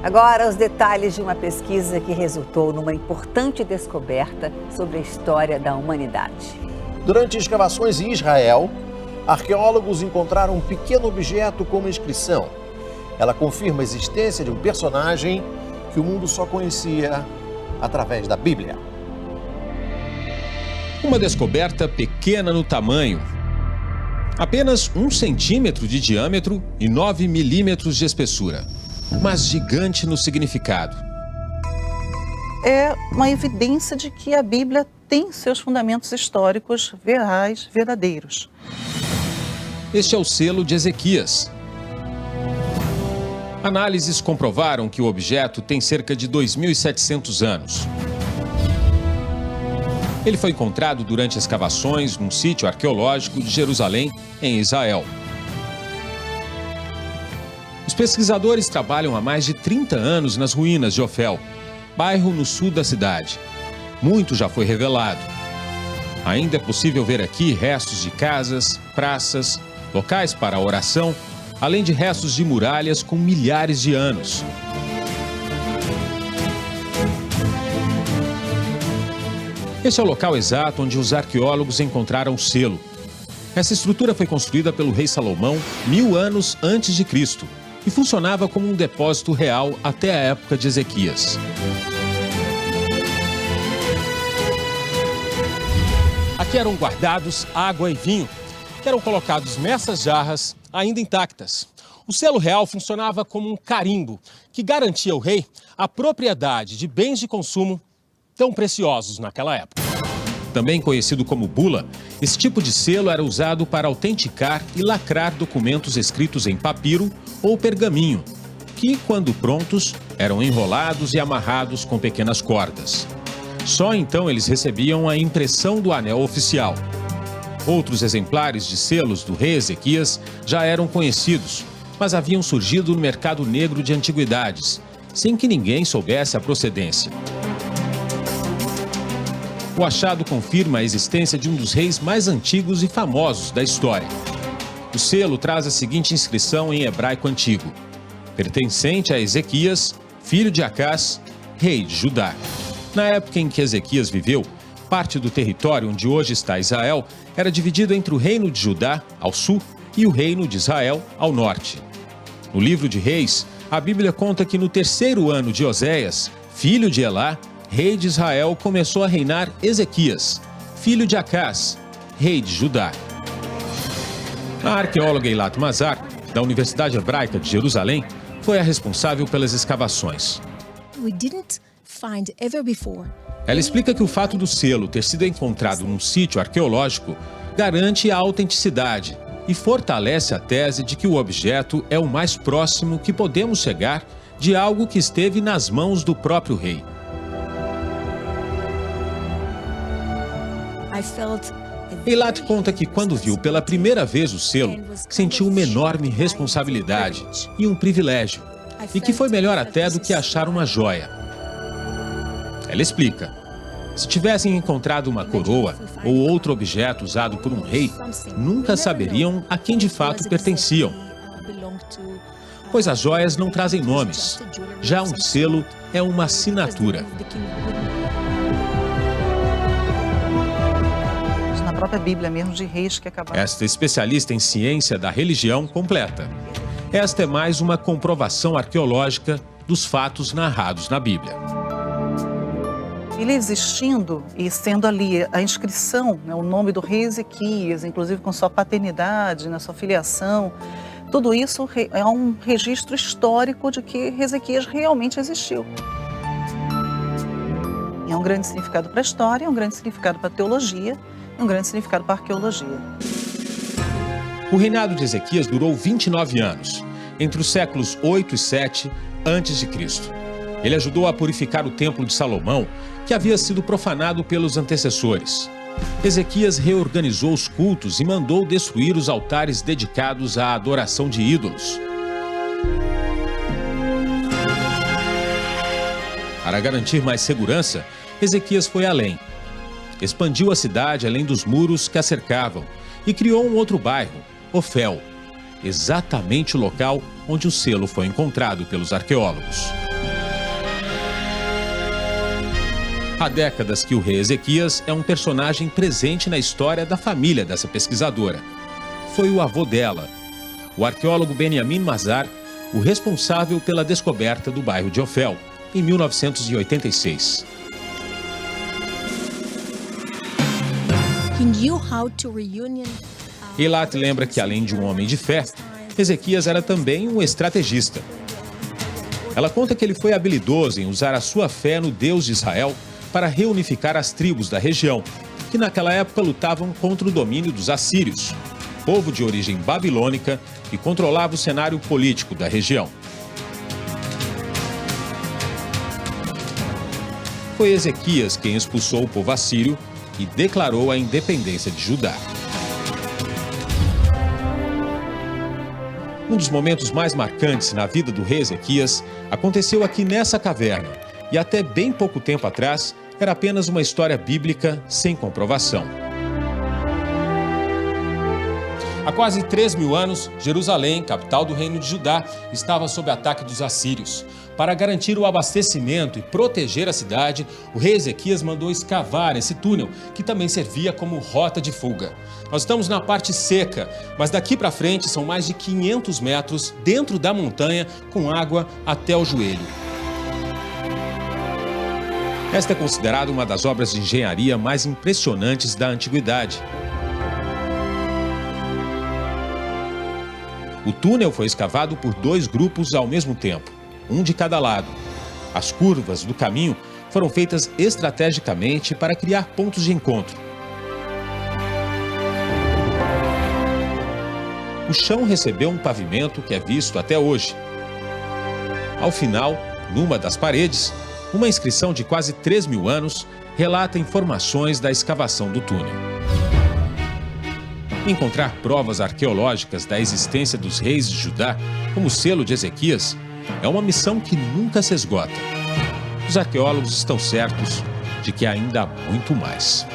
Agora, os detalhes de uma pesquisa que resultou numa importante descoberta sobre a história da humanidade. Durante escavações em Israel, arqueólogos encontraram um pequeno objeto com uma inscrição. Ela confirma a existência de um personagem que o mundo só conhecia através da Bíblia. Uma descoberta pequena no tamanho. Apenas 1 centímetro de diâmetro e 9 milímetros de espessura. Mas gigante no significado. É uma evidência de que a Bíblia tem seus fundamentos históricos reais, verdadeiros. Este é o selo de Ezequias. Análises comprovaram que o objeto tem cerca de 2.700 anos. Ele foi encontrado durante escavações num sítio arqueológico de Jerusalém, em Israel. Os pesquisadores trabalham há mais de 30 anos nas ruínas de Ofel, bairro no sul da cidade. Muito já foi revelado. Ainda é possível ver aqui restos de casas, praças, locais para oração, além de restos de muralhas com milhares de anos. Este é o local exato onde os arqueólogos encontraram o selo. Essa estrutura foi construída pelo rei Salomão 1000 anos antes de Cristo e funcionava como um depósito real até a época de Ezequias. Aqui eram guardados água e vinho, que eram colocados nessas jarras ainda intactas. O selo real funcionava como um carimbo que garantia ao rei a propriedade de bens de consumo tão preciosos naquela época. Também conhecido como bula, esse tipo de selo era usado para autenticar e lacrar documentos escritos em papiro ou pergaminho, que, quando prontos, eram enrolados e amarrados com pequenas cordas. Só então eles recebiam a impressão do anel oficial. Outros exemplares de selos do rei Ezequias já eram conhecidos, mas haviam surgido no mercado negro de antiguidades, sem que ninguém soubesse a procedência. O achado confirma a existência de um dos reis mais antigos e famosos da história. O selo traz a seguinte inscrição em hebraico antigo: pertencente a Ezequias, filho de Acás, rei de Judá. Na época em que Ezequias viveu, parte do território onde hoje está Israel era dividido entre o reino de Judá, ao sul, e o reino de Israel, ao norte. No livro de Reis, a Bíblia conta que no 3º ano de Oséias, filho de Elá, rei de Israel, começou a reinar Ezequias, filho de Acás, rei de Judá. A arqueóloga Eilat Mazar, da Universidade Hebraica de Jerusalém, foi a responsável pelas escavações. Ela explica que o fato do selo ter sido encontrado num sítio arqueológico garante a autenticidade e fortalece a tese de que o objeto é o mais próximo que podemos chegar de algo que esteve nas mãos do próprio rei. Eilat conta que quando viu pela primeira vez o selo, sentiu uma enorme responsabilidade e um privilégio, e que foi melhor até do que achar uma joia. Ela explica: se tivessem encontrado uma coroa ou outro objeto usado por um rei, nunca saberiam a quem de fato pertenciam, pois as joias não trazem nomes, já um selo é uma assinatura. Na própria Bíblia mesmo de Reis que acabaram. Esta especialista em ciência da religião completa: esta é mais uma comprovação arqueológica dos fatos narrados na Bíblia. Ele existindo e sendo ali a inscrição, né, o nome do rei Ezequias, inclusive com sua paternidade, na sua filiação, tudo isso é um registro histórico de que Ezequias realmente existiu. E é um grande significado para a história, é um grande significado para a teologia, é um grande significado para a arqueologia. O reinado de Ezequias durou 29 anos, entre os séculos 8 e 7 a.C. Ele ajudou a purificar o templo de Salomão, que havia sido profanado pelos antecessores. Ezequias reorganizou os cultos e mandou destruir os altares dedicados à adoração de ídolos. Para garantir mais segurança, Ezequias foi além. Expandiu a cidade além dos muros que a cercavam e criou um outro bairro, Ofel, exatamente o local onde o selo foi encontrado pelos arqueólogos. Há décadas que o rei Ezequias é um personagem presente na história da família dessa pesquisadora. Foi o avô dela, o arqueólogo Benjamin Mazar, o responsável pela descoberta do bairro de Ofel, em 1986. Eilat lembra que, além de um homem de fé, Ezequias era também um estrategista. Ela conta que ele foi habilidoso em usar a sua fé no Deus de Israel para reunificar as tribos da região, que naquela época lutavam contra o domínio dos assírios, povo de origem babilônica que controlava o cenário político da região. Foi Ezequias quem expulsou o povo assírio e declarou a independência de Judá. Um dos momentos mais marcantes na vida do rei Ezequias aconteceu aqui nessa caverna e até bem pouco tempo atrás era apenas uma história bíblica sem comprovação. Há quase 3.000 anos, Jerusalém, capital do reino de Judá, estava sob ataque dos assírios. Para garantir o abastecimento e proteger a cidade, o rei Ezequias mandou escavar esse túnel, que também servia como rota de fuga. Nós estamos na parte seca, mas daqui para frente são mais de 500 metros dentro da montanha, com água até o joelho. Esta é considerada uma das obras de engenharia mais impressionantes da antiguidade. O túnel foi escavado por 2 grupos ao mesmo tempo, um de cada lado. As curvas do caminho foram feitas estrategicamente para criar pontos de encontro. O chão recebeu um pavimento que é visto até hoje. Ao final, numa das paredes, uma inscrição de quase 3.000 anos relata informações da escavação do túnel. Encontrar provas arqueológicas da existência dos reis de Judá, como o selo de Ezequias, é uma missão que nunca se esgota. Os arqueólogos estão certos de que ainda há muito mais.